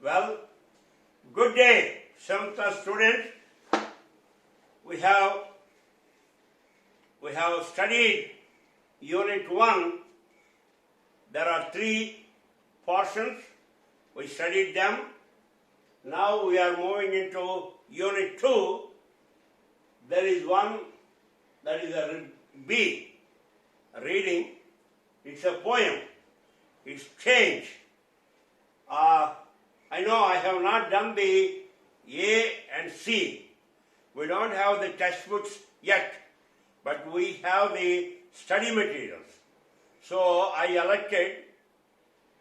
Well, good day, 7th class students. We have studied Unit 1. There are 3 portions. We studied them. Now we are moving into Unit 2. There is one that is a B, a reading. It's a poem. It's change. I know I have not done the A and C. We don't have the textbooks yet, but we have the study materials. So I elected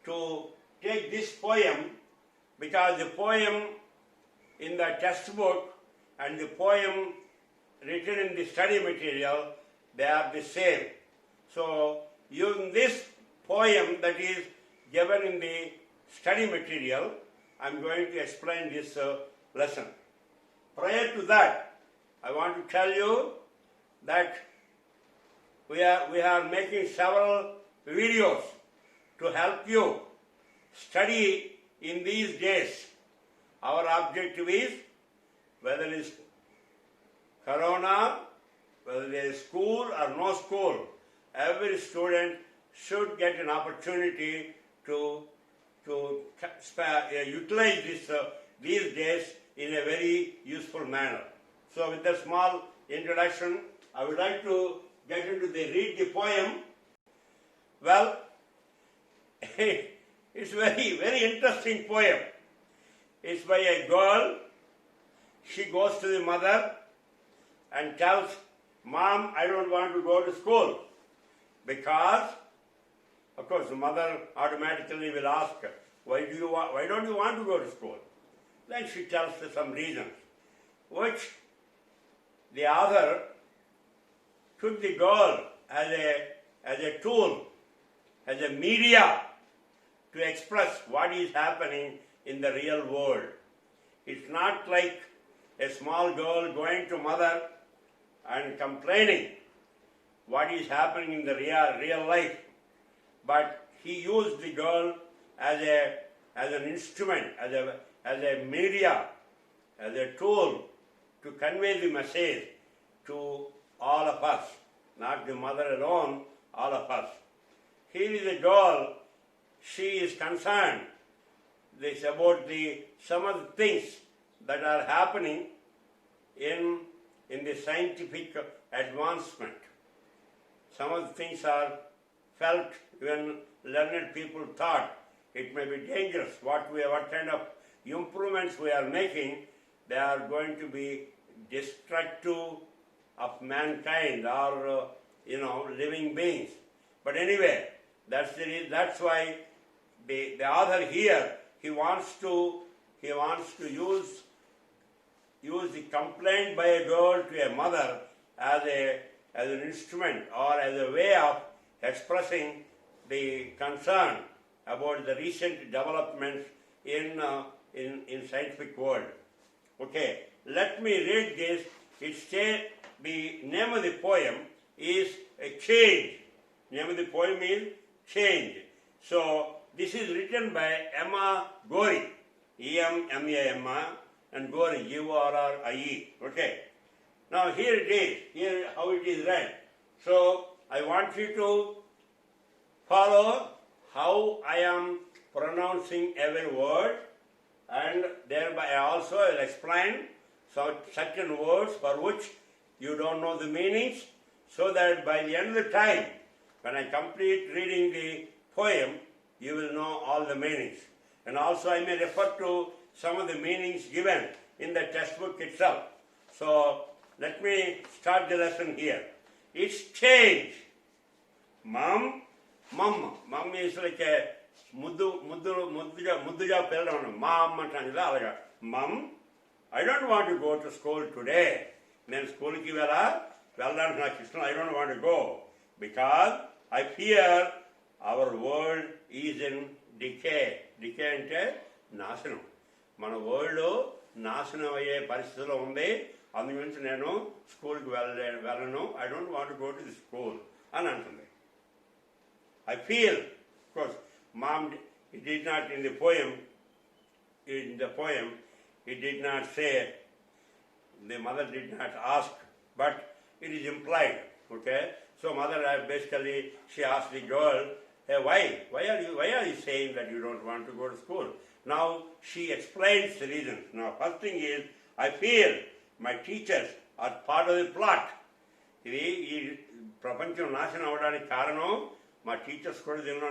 to take this poem because the poem in the textbook and the poem written in the study material, they are the same. So using this poem that is given in the study material, I am going to explain this lesson. Prior to that, I want to tell you that we are making several videos to help you study in these days. Our objective is, whether it is Corona, whether there is school or no school, every student should get an opportunity to utilize these days in a very useful manner. So with a small introduction, I would like to read the poem. Well, it's very, very interesting poem. It's by a girl. She goes to the mother and tells, "Mom, I don't want to go to school." Because, of course, the mother automatically will ask her, why don't you want to go to school? Then she tells her some reasons, which the author took the girl as a tool, as a media to express what is happening in the real world. It's not like a small girl going to mother and complaining what is happening in the real life. But he used the girl as an instrument, as a media, as a tool to convey the message to all of us, not the mother alone, all of us. Here is a girl. She is concerned about some of the things that are happening in the scientific advancement. Some of the things are felt when learned people thought it may be dangerous. What kind of improvements we are making, they are going to be destructive of mankind or living beings. But anyway, that's why the author here he wants to use the complaint by a girl to a mother as an instrument or as a way of expressing the concern about the recent developments in scientific world. Okay, let me read this. The name of the poem is a change. Name of the poem is Change. So this is written by Emma Gorrie, E-M-M-A-M-A, and Gorrie, G-O-R-R-I-E. Okay. Now here it is. Here how it is read. So I want you to follow how I am pronouncing every word, and thereby also I will explain certain words for which you don't know the meanings, so that by the end of the time, when I complete reading the poem, you will know all the meanings. And also I may refer to some of the meanings given in the textbook itself. So let me start the lesson here. It's change. Mom is like a mudduja pillan. Mom antandila alaga. Mom, I don't want to go to school today. Then school ki vellan నాకు ఇష్టం. I don't want to go because I fear our world is in decay. Decay అంటే నాశనం. మన world నాశనం అయ్యే పరిస్థితిలో ఉంది. అందుగురించి నేను స్కూల్కి వెళ్ళను. I don't want to go to the school అని అంటుంది. I feel, of course, Mom, it is not in the poem, in the poem, it did not say, the mother did not ask, but it is implied. Okay? So mother basically, she asked the girl, hey, why are you saying that you don't want to go to school? Now she explains the reasons. Now first thing is, I feel my teachers are part of the plot. ఇది ఈ ప్రపంచం నాశనం అవడానికి కారణం మా teachers కూడా దీనిలో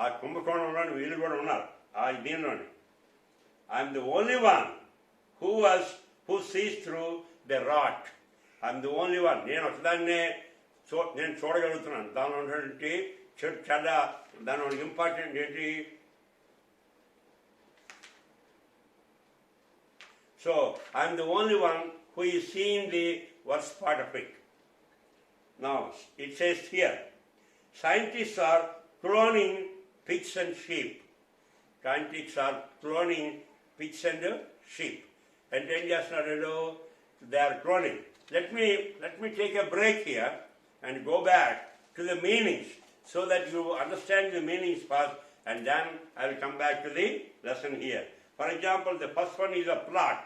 ఆ కుంభకోణంలోని వీళ్ళు కూడా ఉన్నారు ఆ దీనిలోని. I'm the only one who sees through the rot. I'm the only one. నేను ఒకదాన్నే నేను చూడగలుగుతున్నాను. దానిలో ఉన్నటువంటి చెడ్డ దానిలో ఇంపార్టెంట్ ఏంటి? So I'm the only one who is seeing the worst part of it. Now it says here, scientists are cloning pigs and sheep. Scientists are cloning pigs and sheep. And then just they are cloning. Let me take a break here and go back to the meanings so that you understand the meanings first, and then I will come back to the lesson here. For example, the first one is a plot.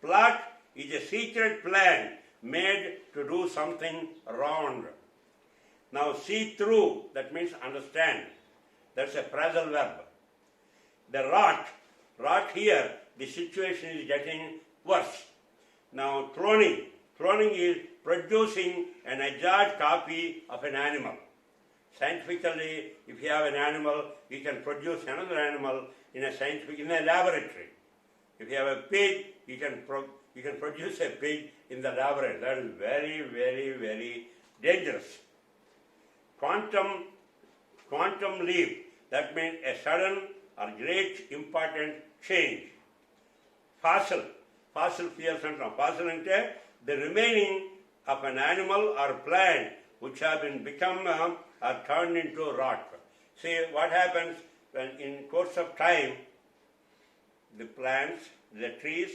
Plot is a secret plan made to do something wrong. Now see through, that means understand. That's a phrasal verb. The rot here, the situation is getting worse. Now cloning is producing an exact copy of an animal. Scientifically, if you have an animal, you can produce another animal in a laboratory. If you have a pig, you can produce a pig in the laboratory. That is very, very, very dangerous. Quantum leap, that means a sudden or great important change. Fossil fuels and fossil ante the remaining of an animal or plant which have been become are turned into rot. See what happens when in course of time the plants, the trees,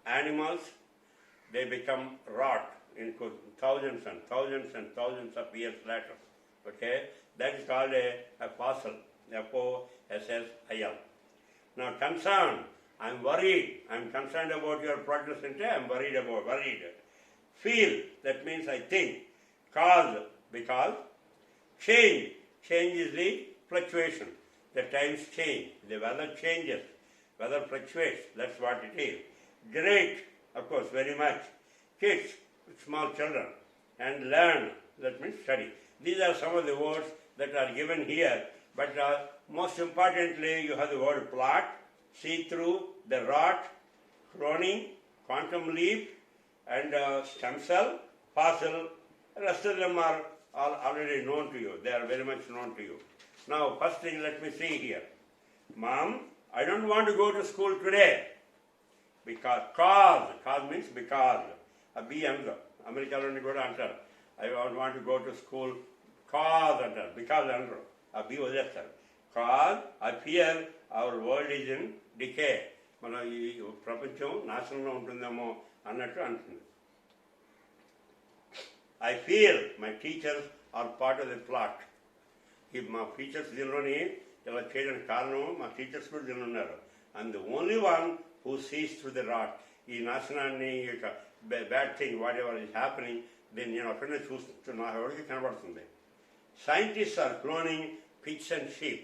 animals, they become rot in thousands and thousands and thousands of years later. Okay, that is called a fossil. F-O-S-S-I-L. Now concern, I'm worried. I'm concerned about your progress and I'm worried. Feel, that means I think. Cause, because. Change is the fluctuation. The times change. The weather changes. Weather fluctuates. That's what it is. Great, of course, very much. Kids, small children. And learn, that means study. These are some of the words that are given here. But most importantly, you have the word plot, see through, the rot, cloning, quantum leap, and stem cell, fossil. The rest of them are all already known to you. They are very much known to you. Now, first thing, let me see here. Mom, I don't want to go to school today. Cause means because. Be another. America only go to answer. I don't want to go to school. Cause answer. Because answer. Be వదిలేస్తారు. Cause I fear our world is in decay. మన ఈ ప్రపంచం నాశనంలో ఉంటుందేమో అన్నట్టు అంటుంది. I feel my teachers are part of the plot. మా teachers దీనిలోని ఇలా చేయడానికి కారణం మా టీచర్స్ కూడా దీనిలో ఉన్నారు. I'm the only one who sees through the rot. ఈ నాశనాన్ని bad thing whatever is happening దీన్ని నేను అక్కడనే చూస్తూ నాకు ఎవరికి కనబడుతుంది. Scientists are cloning pigs and sheep.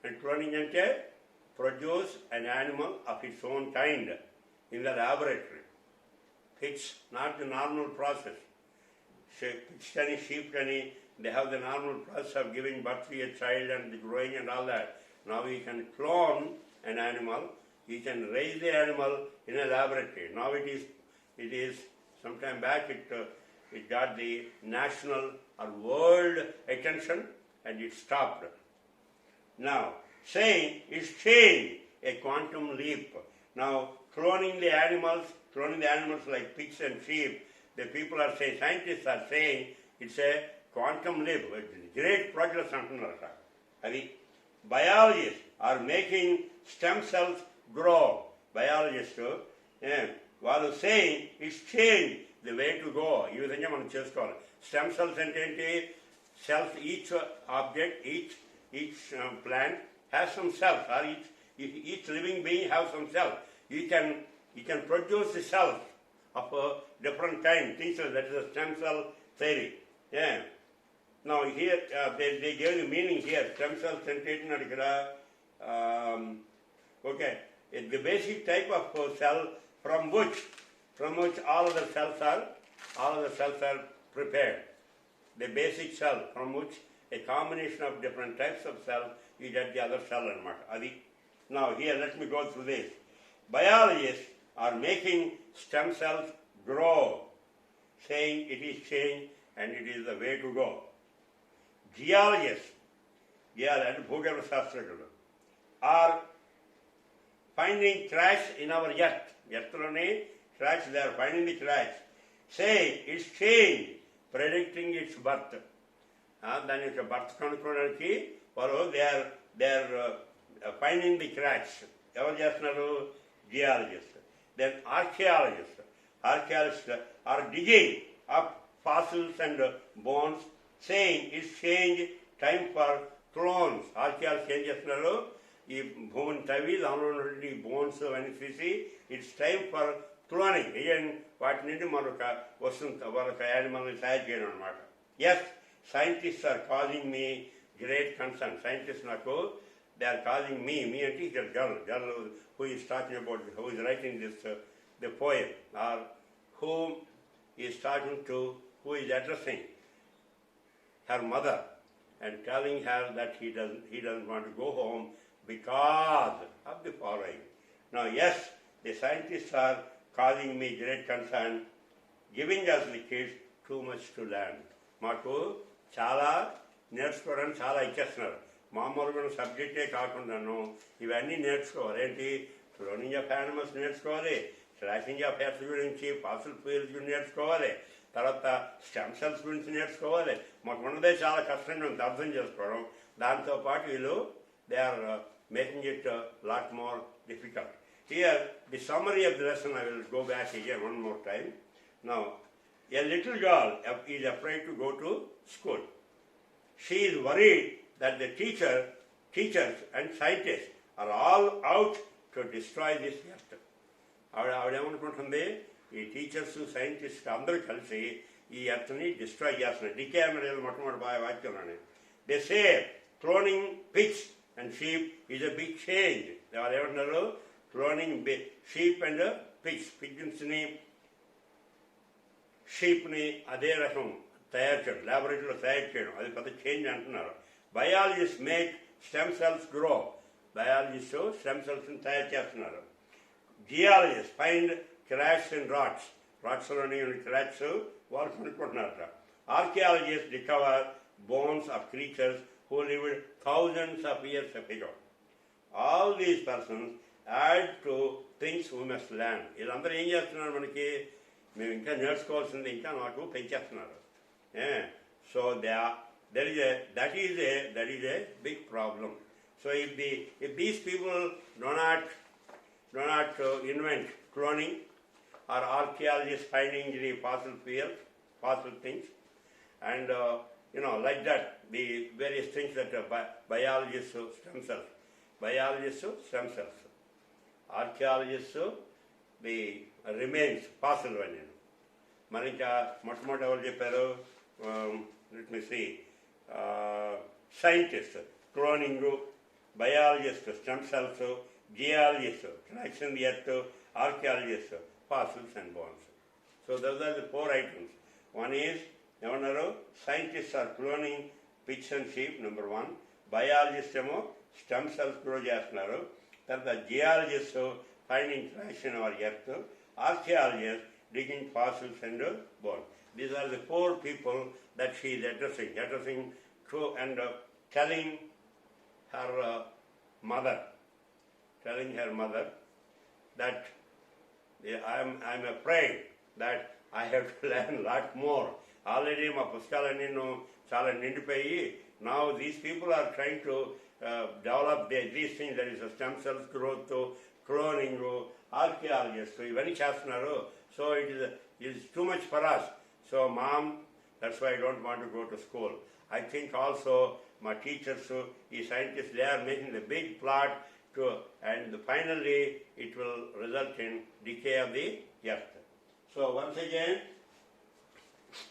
And cloning ante produce an animal of its own kind in the laboratory. Pigs, not the normal process. Pigs and sheep, they have the normal process of giving birth to a child and the growing and all that. Now you can clone an animal, you can raise the animal in a laboratory. Now it is sometime back it got the national or world attention and it stopped. Now, saying is change, a quantum leap. Now, cloning the animals like pigs and sheep, the people are saying, scientists are saying, it's a quantum leap, great progress. Biologists are making stem cells grow. Biologists, వాళ్ళు saying it's change the way to go. ఈ విధంగా మనం చేసుకోవాలి. Stem cells అంటే ఏంటి? Cells, each object, each plant has some cells, or Each living being has some cell. You can produce the cells of a different kind. Things like that is a stem cell theory. Yeah. Now here they gave the meaning here. Stem cell centration okay. It's the basic type of cell from which all other cells are prepared. The basic cell from which a combination of different types of cells you get the other cell and Now here let me go through this. Biologists are making stem cells grow, saying it is change and it is the way to go. Geologists and Bhugarva are finding cracks in our earth. Cracks, they are finding the cracks, saying it's change, predicting its birth. Then it's a birth control. They are finding the cracks. Geologists. Then archaeologists are digging up fossils and bones, saying it's change, time for clones. Archaeologists ఏం చేస్తున్నారు, ఈ భూమిని తవ్వి దానిలో నుండి bones అని తీసి it's time for cloning. Again వాటి నుండి మరొక మరొక యానిమల్ని తయారు చేయడం అనమాట. Yes, scientist are causing me great concern. Scientist నాకు they are calling me and teacher girl who is talking about, who is writing this the poem, or whom is talking to, who is addressing her mother and telling her that he doesn't want to go home because of the following. Now yes, the scientists are causing me great concern, giving us the kids too much to learn. మాకు చాలా నేర్చుకోవడానికి చాలా ఇచ్చేస్తున్నారు. మామూలుగా సబ్జెక్టే కాకుండాను ఇవన్నీ నేర్చుకోవాలి. ఏంటి, cloning of animals నేర్చుకోవాలి, ట్రాకింగ్ ఆఫ్ ఎర్త్ గురించి, ఫాసిల్ ఫ్యూయల్స్ గురించి నేర్చుకోవాలి, తర్వాత స్టెమ్ సెల్స్ గురించి నేర్చుకోవాలి. మాకు ఉన్నదే చాలా కష్టంగా ఉంది అర్థం చేసుకోవడం. దాంతోపాటు వీళ్ళు they are making it lot more difficult. Here the summary of the lesson, I will go back again one more time. Now, a little girl is afraid to go to school. She is worried that the teachers and scientists are all out to destroy this earth. ఆవిడేమనుకుంటుంది, ఈ teachers scientist అందరూ కలిసి ఈ ఎర్త్ని destroy చేస్తున్నారు. Decay అనేది మొట్టమొదటి వాక్యంలోనే they say cloning pigs and sheep is a big change. వాళ్ళు ఏమంటున్నారు, క్లోనింగ్ షీప్ అండ్ పిగ్స్, పిగ్స్ని షీప్ని అదే రకం తయారు చేయడం, ల్యాబొరేటరీలో తయారు చేయడం, అది పెద్ద చేంజ్ అంటున్నారు. Biologists make stem cells grow. Biologists stem cells తయారు చేస్తున్నారు. Geologists find cracks in rocks. Rocksలోని cracks వాళ్ళు కనుక్కుంటున్నారట. Archaeologists recover bones of creatures who lived thousands of years ago. All these persons add to things we must learn. వీళ్ళందరూ ఏం చేస్తున్నారు, మనకి మేము ఇంకా నేర్చుకోవాల్సింది ఇంకా నాకు పెంచేస్తున్నారు. So that is a big problem. So if these people do not invent cloning, or archaeologists finding the fossil things, and like that, the various things that biologists stem cells, archaeologists the remains fossil one. మరి ఇంకా మొట్టమొదటి ఎవరు చెప్పారు, let me see, scientists, cloning, biologists, stem cells, geologists, cracks in the earth, archaeologists, fossils and bones. So those are the 4 items. One is, scientists are cloning pigs and sheep, number 1. Biologists stem cells grow చేస్తున్నారు. తర్వాత geologists finding cracks in our earth, archaeologists digging fossils and bones. These are the 4 people that she is addressing to, and telling her mother that I am afraid that I have to learn a lot more. Already మా పుస్తకాలన్నీ చాలా నిండిపోయి, now these people are trying to develop these things, that is stem cells growth, cloning, archaeologists, ఇవన్నీ చేస్తున్నారు. So it is too much for us. So mom, that's why I don't want to go to school. I think also my teachers, the scientists, they are making the big plot and finally it will result in decay of the earth. So once again,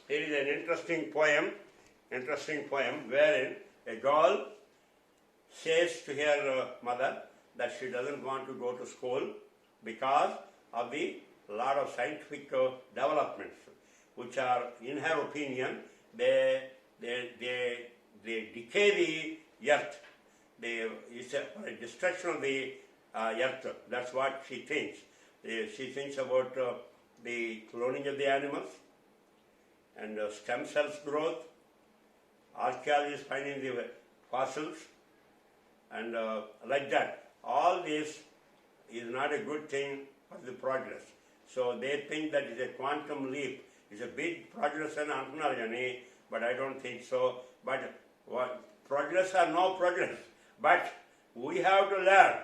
here is an interesting poem wherein a girl says to her mother that she doesn't want to go to school because of the lot of scientific developments, which are, in her opinion, they decay the earth. It's a destruction of the earth. That's what she thinks. She thinks about the cloning of the animals and stem cells growth, archaeologists finding the fossils, and like that. All this is not a good thing for the progress. So they think that it's a quantum leap. It's a big progress in antunarani, but I don't think so. But progress or no progress, but we have to learn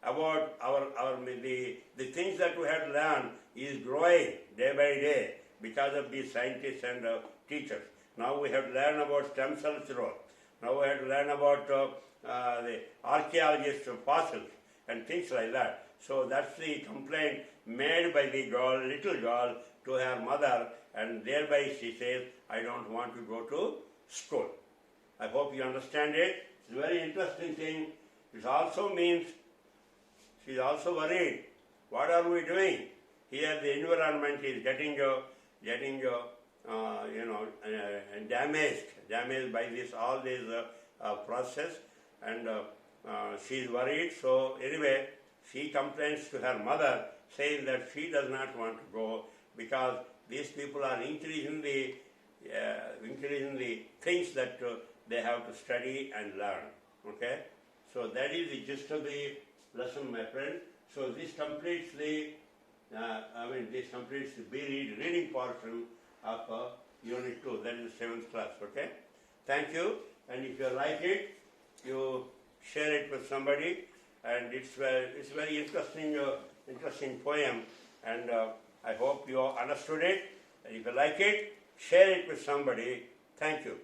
about the things that we have to learn is growing day by day because of these scientists and teachers. Now we have to learn about stem cells growth. Now we have to learn about the archaeologists' fossils and things like that. So that's the complaint made by the girl, little girl, to her mother, and thereby she says, I don't want to go to school. I hope you understand it. It's a very interesting thing. It also means she's also worried. What are we doing? Here the environment is getting damaged by all this process, and she's worried. So anyway, she complains to her mother, saying that she does not want to go because these people are increasing the things that they have to study and learn. Okay, so that is the gist of the lesson, my friend. So this completes the reading portion of Unit 2. That is the 7th class. Okay, thank you. And if you like it, you share it with somebody. And it's very interesting poem. And I hope you understood it. And if you like it, share it with somebody. Thank you.